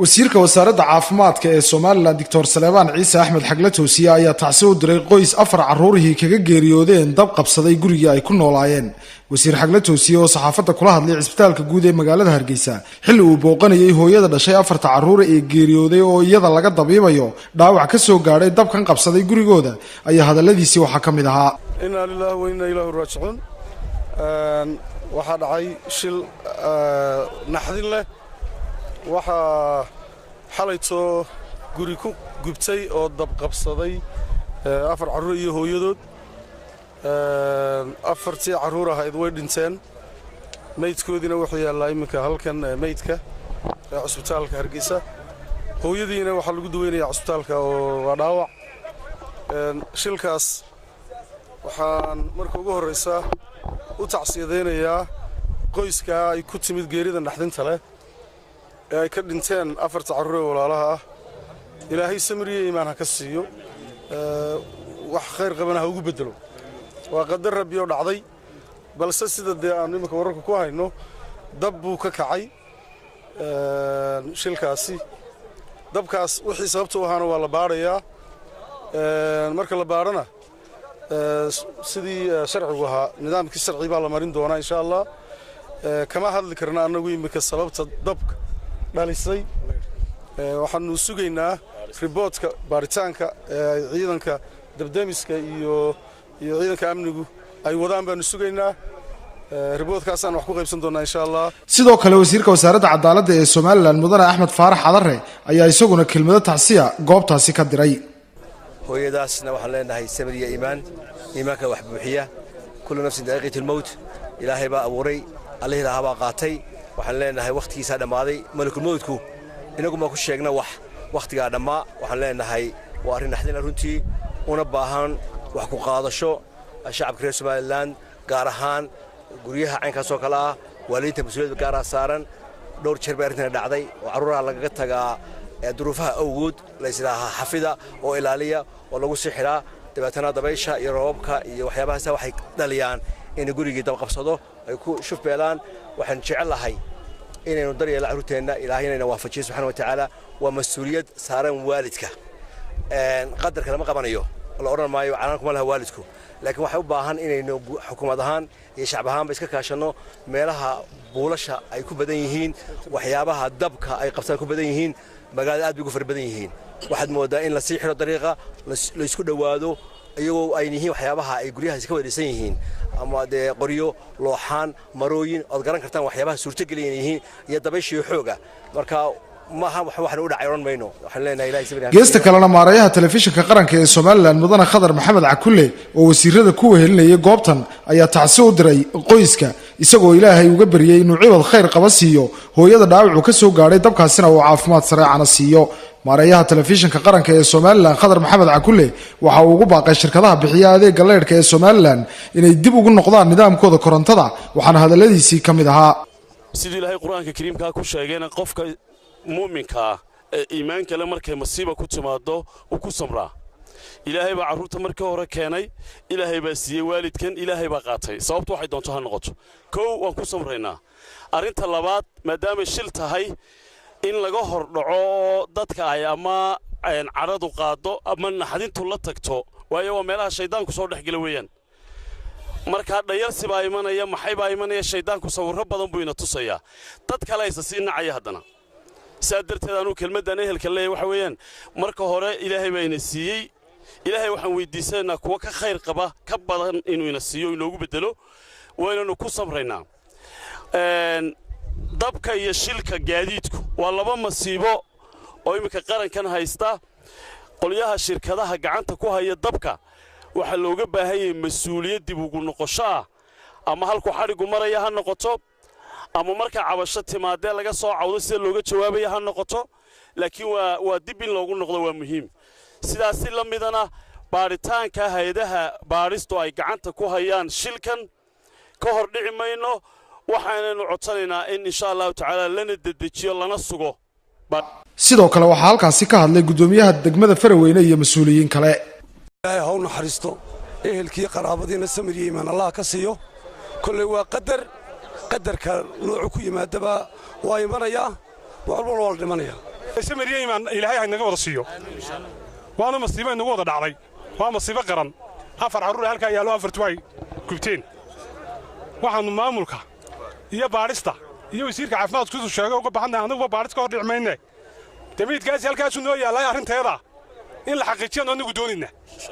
wasiirka wasaaradda caafimaadka ee Soomaaliland Dr. Salebaan Ciise Axmed Xagle Toosiye ayaa tacsi u diray qoys 4 carruurihii kaga geeriyoodeen dab qabsaday guriga ay ku noolaayeen. wasiir Xagle Toosiye oo saxaafadda kula hadlay isbitaalka guud ee magaalada Hargeysa xilli uu booqanayay hooyada dhashay 4 carruur ee geeriyooday oo iyada laga dabiibayo dhaawac ka soo gaaray dabkan qabsaday gurigooda ayaa hadaladiisii waxa ka mid ahaa inna lillahi wa inna ilayhi raaji'uun waxa dhacay shil naxdin leh waxa xalayto guri ku gubtay oo dab qabsaday 4 carruur iyo hooyadood 4 carruur ahayd way dhinteen meydkoodina wuxuu yaalaa iminka halkan meydka ee isbitaalka Hargeysa hooyadiina waxa lagu duweynayaa isbitaalka oo waa dhaawac shilkaas waxaan marka ugu horeysa u tacsiyadeynayaa qoyska ay ku timid geerida naxdinta leh ee ay ka dhinteen 4 carruur oo walaalaha ah ilaahay samiriye iimaan ha ka siiyo wax khayr qabana ha ugu bedelo waa qadar rabbi oo dhacday balse sida aan imika wararka ku hayno dab buu ka kacay shilkaasi dabkaas wixii sababta u ahaana waa la baarayaa marka la baarana sidii sharcigu ahaa nidaamkii sharci baa la marin doonaa insha Allah kama hadli karna anagu imika sababta dabka dhalisay waxaanu sugaynaa reportka baaritaanka ciidanka dabdamiska iyo ciidanka amnigu ay wadaan baanu sugaynaa reportkaasaan wax ku qaybsan doonaa insha Allah sidoo kale wasiirka wasaaradda cadaaladda ee Soomaaliland mudane Axmed Faarax Cadare ayaa isaguna kelmado tacsiya goobtaasi ka diray hooyadaasna waxaan leenahay samiriye iimaanka wax buuxiya kullu nafsin daqiiqatul mawt ilaahay baa abuuray Allah ilaaha baa qaatay waxaan leenahay waqtigiisa dhamaaday malakul mawtku inagu ma ku sheegna waqtiga dhamaa waxaan leenahay waa arin naxdin runtii una baahan wax ku qaadasho shacabka reer Soomaaliland gaar ahaan guriyaha caynkaas oo kala ah waalidiinta mas'uuliyadda gaar ah saaran dhowr jeer baa arrintan dhacday oo carruuraha laga tagaa duruufaha awgood la islaaha xafida oo ilaaliya oo lagu sixiraa dabeetana dabaysha iyo roobka iyo waxyaabahaas waxay dhaliyaan in gurigii dab qabsado ay ku shufbeelaan waxaan jecelahay inaynu daryeelo carruurteena ilaahayna waafajiyo subxaanahu wa ta'ala waa mas'uuliyad saaran waalidka qadarka lama qabanayo la oran maayo calaamad kuma laha waalidku laakiin waxa u baahan inaynu xukuumad ahaan iyo shacab ahaanba iska kaashano meelaha buulasha ay ku badan yihiin waxyaabaha dabka ay qabtaan ku badan yihiin magaalada aad bay ugu far badan yihiin waxaad moodaa in la sii xiro dariiqa la isku dhawaado iyagoo ay yihiin waxyaabaha ay guryaha iska wadaysan yihiin ama qoryo looxaan marooyin oo garan kartaan waxyaabaha suurtagal yihiin iyo dabayshiyo xooga marka waxaan u dhacay oran mayno waxaan leenahay ilaahay sabir geesta kalena maarayaha telefishinka qaranka ee Soomaaliland mudane Khadar Maxamed Cakulle oo wasiirada ku wehelinayay goobtan ayaa tacsi u diray qoyska isagoo ilaahay uga bariyay inuu cibad khayr qaba siiyo hooyada dhaawacu ka soo gaaray dabkaasina uu caafimaad sareecana siiyo maarayaha telefishinka qaranka ee Soomaaliland Khadar Maxamed Cakulle waxa uu ugu baaqay shirkadaha bixiya adeegga leerka ee Soomaaliland inay dib ugu noqdaan nidaamkooda korontada waxaana hadaladiisii kamid ahaa sidii ilaahay quraanka kariimka ku sheegayna qofka muuminka iimaanka la markay masiiba ku timaado uu ku samraa ilaahay baa carruurta markii hore keenay ilaahay baa siiyay waalidkan ilaahay baa qaatay sababtu waxay doonto ha noqoto koow waan ku samraynaa arinta labaad maadaama shil tahay in laga hor dhaco dadka ay ama caradu qaado ama naxdintu la tagto waayo waa meelaha shaydaanku soo dhaxgala weeyaan marka dhayalsi baa imanaya maxay baa imanaya shaydaanku sawirro badan buu ina tusayaa dad kale aysa sii nacaya haddana سادرت أنا كلمة أنا هالكلية وحويان مركه هراء إلهي بين السيء إلهي وحن ويديسنا كوك خير قبا كبرا إنه ينسيه ينوجو بدله وإنه كوسم رينا ضبك يشيلك جديدك والله ما مصيبه أو يمكن قرن كان هيستا قل ياها الشركة ده جعنت كوها هي ضبك وحلو جبها هي مسؤولية دي بقول نقشة أما هالكو حرق مرة ياها نقطة ama marka cabasho timaadee laga soo cawdo sida looga jawaabayo ha noqoto laakiin waa dib in loogu noqdo waa muhiim sidaas la midana baaritaanka hay'adaha baaristu ay gacanta ku hayaan shilkan ka hor dhici mayno waxaanaynu codsanaynaa in insha Allah ta'ala lana dedejiyo lana sugo sidoo kale waxa halkaasi ka hadlay gudoomiyaha degmada Faraweyne iyo mas'uuliyiin kale ilaahay ha u naxariisto ehelkii qaraabadiina samiriye iimaan Allah ka siiyo kulli waa qadarka noocu ku yimaadaba waa imanaya walba wal dhimanaya samariya imaan ilaahay haynaga wada siiyo waana masiibo inagu wada dhacday waa masiibo qaran afar carruur halka yaalo afartu ay gubteen waxaanu maamulka iyo baadhista iyo wasiirka caafimaadku soo sheegay uga baahannahay anagu baadhis ka hor dhicmayne damiidkaas halkaas noo yaalay arrinteeda in la xaqiijiyo anagu doonina